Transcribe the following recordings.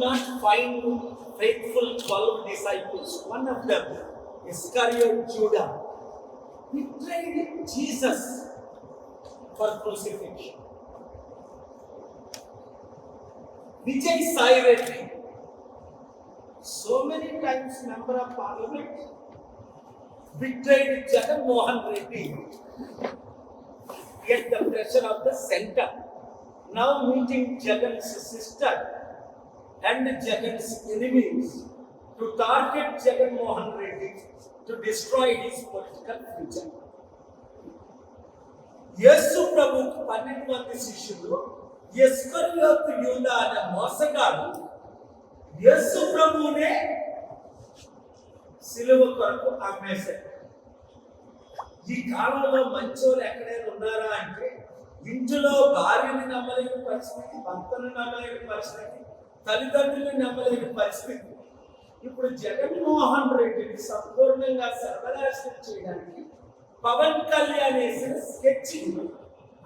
not find faithful 12 disciples. One of them, Iscariot Judah, betrayed Jesus for crucifixion. Vijay Sai Reddy, so many times member of parliament, betrayed Jagan Mohan Reddy at the pressure of the center. Now meeting Jagan's sister and Jagan's enemies to target Jagan Mohan Reddy to destroy his political future. యేసు ప్రభుకు 12 మంది శిష్యులు ఇస్కరియోతు యూదా అనే మోసగాడు యేసు ప్రభువునే సిలువ కొరకు అమ్మేశాడు. ఈ కాలంలో మంచోళ్ళు ఎక్కడైనా ఉన్నారా అంటే ఇంటిలో భార్యని నమ్మలేని పరిస్థితి, భర్తను నమ్మలేని పరిస్థితి, తల్లిదండ్రులను నమ్మలేని పరిస్థితి. ఇప్పుడు జగన్మోహన్ రెడ్డిని సంపూర్ణంగా సర్వనాశనం చేయడానికి పవన్ కళ్యాణ్ వేసిన స్కెచ్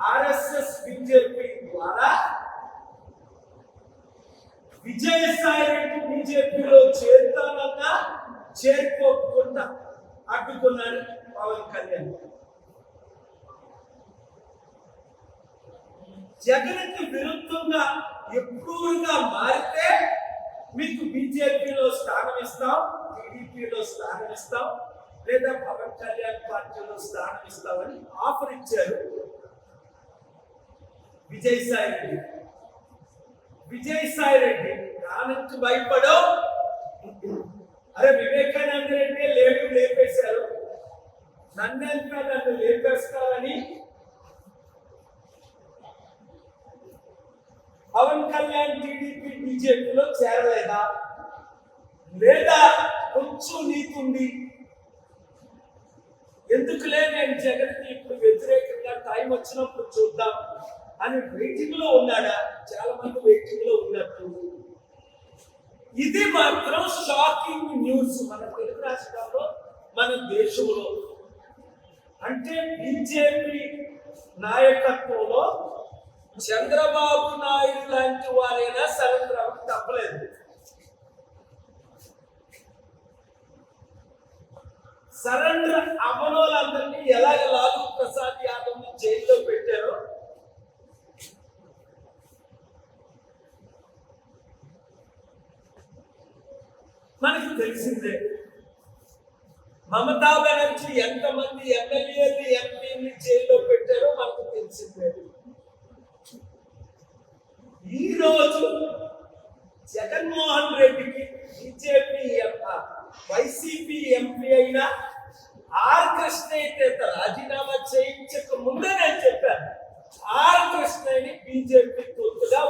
ఆర్ఎస్ఎస్ బీజేపీ ద్వారా విజయసాయి రెడ్డి బీజేపీలో చేరుతానన్నా చేరుకోకుండా అడ్డుకున్నాడు పవన్ కళ్యాణ్. జగన్కి విరుద్ధంగా ఎప్పుడుగా మారితే మీకు బీజేపీలో స్థానం ఇస్తాం, టీడీపీలో స్థానం ఇస్తాం, లేదా పవన్ కళ్యాణ్ పార్టీలో స్థానం ఇస్తామని ఆఫర్ ఇచ్చారు విజయసాయి రెడ్డి. విజయసాయి రెడ్డి ప్రాణానికి భయపడో, అరే వివేకానంద రెడ్డి లేపేశారు, నన్ను లేపేస్తారని పవన్ కళ్యాణ్ టీడీపీ బీజేపీలో చేరలేదా, లేదా కొంచెం నీతుంది ఎందుకులే నేను జగన్కి ఇప్పుడు వ్యతిరేకంగా టైం వచ్చినప్పుడు చూద్దాం అని వెయిటింగ్ లో ఉన్నాడా? చాలా మంది వెయిటింగ్ లో ఉన్నట్టు. ఇది మాత్రం షాకింగ్ న్యూస్ మన తెలుగు రాష్ట్రాల్లో, మన దేశంలో. అంటే బీజేపీ నాయకత్వంలో చంద్రబాబు నాయుడు లాంటి వారైనా సరెండర్ అవ్వక తప్పలేదు. సరెండర్ అవ్వనోళ్ళందరినీ ఎలాగ లాలూ ప్రసాద్ యాదవ్ ని జైల్లో పెట్టారో మనకి తెలిసిందే. మమతా బెనర్జీ ఎంతమంది ఎమ్మెల్యేలు ఎంపీని జైల్లో పెట్టారో మనకు తెలిసిందే. ఈ రోజు జగన్మోహన్ రెడ్డికి బీజేపీ వైసీపీ ఎంపీ అయిన ఆర్ కృష్ణయ్య రాజీనామా చేయించక ముందే నేను చెప్పాను, ఆర్ కృష్ణయ్యని బీజేపీ తొత్తుగా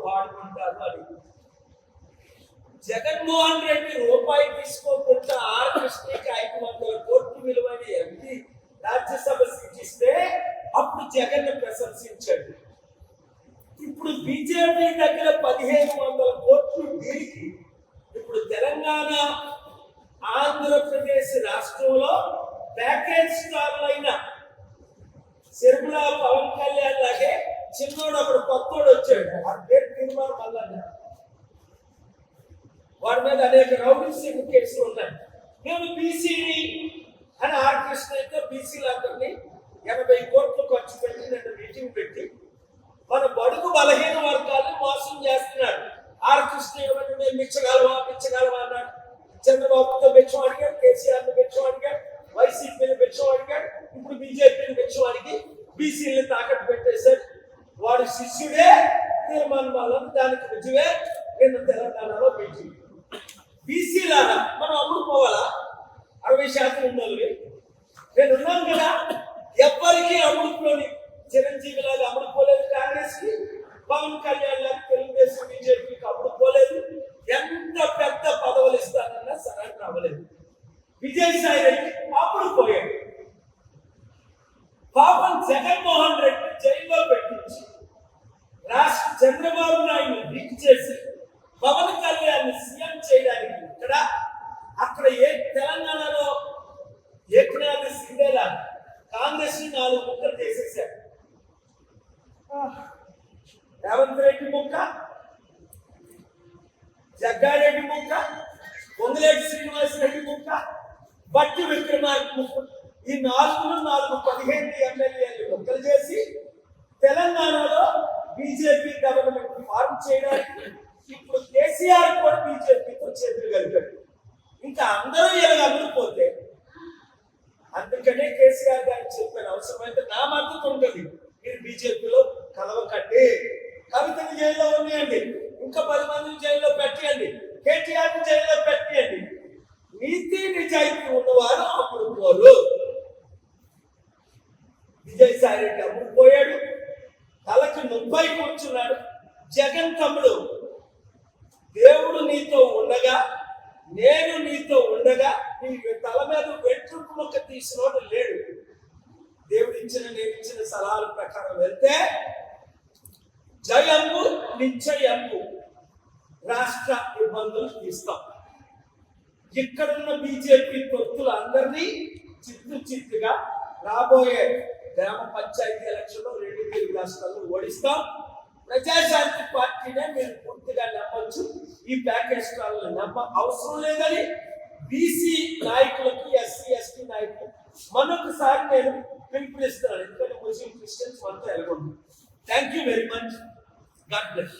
వాడుకుంటారు అని. జగన్మోహన్ రెడ్డి రూపాయి తీసుకోకుండా ఆర్ కృష్ణయ్యకి 500 కోట్ల విలువైన ఎంపీ రాజ్యసభ సీట్ ఇస్తే అప్పుడు జగన్ ప్రశంసించాడు. ఇప్పుడు బీజేపీ దగ్గర 1500 కోట్లు డీల్కి ఇప్పుడు తెలంగాణ ఆంధ్రప్రదేశ్ రాష్ట్రంలో ప్యాకేజ్ స్టార్లైన శర్మిల పవన్ కళ్యాణ్ లాగే చిన్నోడు అప్పుడు కొత్తోడు వచ్చాడు, వాడి పేరు తీర్మానం మల్లన్న. వాడి మీద అనేక రౌడీ షీటర్ కేసులు ఉన్నాయి. నేను బీసీని అని ఆర్ కృష్ణయ్యతో బీసీలందరినీ 80 కోట్లు ఖర్చు పెట్టి నన్ను మీటింగ్ పెట్టి మన బడుగు బలహీన వర్గాన్ని మోసం చేస్తున్నాడు. ఆర్ కృష్ణయ్య మేము మిచ్చగలవా అన్నాడు. చంద్రబాబుతో బెచ్చం అడిగాడు, కేసీఆర్ని బెచ్చం అడిగాడు, వైసీపీని బెచ్చం అడిగాడు, ఇప్పుడు బీజేపీని బెచ్చం అడిగి బీసీని తాకట్టు పెట్టేశాడు. వాడు శిష్యుడే తీర్మానం వల్ల దానికి రుజువే నిన్న తెలంగాణలో మీటింగ్. బీసీలారా మనం అమ్ముడుపోవాలా? 60% ఉన్నోళ్ళు నేను ఉన్నాను కదా, ఎవ్వరికీ అమ్ముడుపోని చిరంజీవి లాగా అమ్ముడుపోలేదు కాంగ్రెస్ కి, పవన్ కళ్యాణ్ లాగా తెలుగుదేశం బీజేపీకి అమ్ముడుపోలేదు. ఎంత పెద్ద పదవులు ఇస్తానన్నా సరెండర్ అవ్వలేదు. విజయసాయి రెడ్డి అప్పుడు పోయాడు. పాపం జగన్మోహన్ రెడ్డి జైల్లో పెట్టించి రాష్ట్ర చంద్రబాబు నాయుడు లీక్ చేసి పవన్ కళ్యాణ్ జగ్గారెడ్డి ముక్క, పొంగులేటి శ్రీనివాసరెడ్డి ముక్క, బట్టి విక్రమార్క ముక్క, ఈ 15 ఎమ్మెల్యేలు ముక్కలు చేసి తెలంగాణలో బీజేపీ గవర్నమెంట్ ఫార్మ్ చేయడానికి ఇప్పుడు కేసీఆర్ కూడా బీజేపీతో చేతులు కలిపాడు. ఇంకా అందరూ ఇలా అమ్ముకుపోతే, అందుకనే కేసీఆర్ గారికి చెప్పాను, అవసరమైతే నా మద్దతు ఉంటుంది, మీరు బీజేపీలో కలవకండి. కవితని జైల్లో ఉన్నాయండి, ఇంకా 10 మందిని జైల్లో పెట్టండి, కేటీఆర్ జైల్లో పెట్టండి. నీతి నిజాయితీ ఉన్నవారు అప్పుడు పోరు. విజయసాయి రెడ్డి అప్పుడు పోయాడు, తలకు 90 కూర్చున్నాడు. జగన్ తమ్ముడు, దేవుడు నీతో ఉండగా, నేను నీతో ఉండగా నీ తల మీద వెంట్రుక మొక్క తీసినోడు లేడు. దేవుడు నేను ఇచ్చిన సలహాల ప్రకారం వెళ్తే జయంబు నిశ్చయంబు రాష్ట్ర ఇబ్బందులు తీస్తాం. ఇక్కడున్న బీజేపీ తొత్తులు అందరినీ చిత్తుగా రాబోయే గ్రామ పంచాయతీ ఎలక్షన్లో 2 తెలుగు రాష్ట్రాల్లో ఓడిస్తాం. ప్రజాశాంతి పార్టీనే మీరు పూర్తిగా నమ్మొచ్చు. ఈ ప్యాకేజ్ స్టార్లను నమ్మ అవసరం లేదని బీసీ నాయకులకు, ఎస్సీ ఎస్టీ నాయకులు మరొకసారి నేను పిలుపునిస్తున్నాను. ఎందుకంటే ముస్లిం క్రిస్టియన్స్ మనతో ఎలాగొంది. Thank you very much. God bless.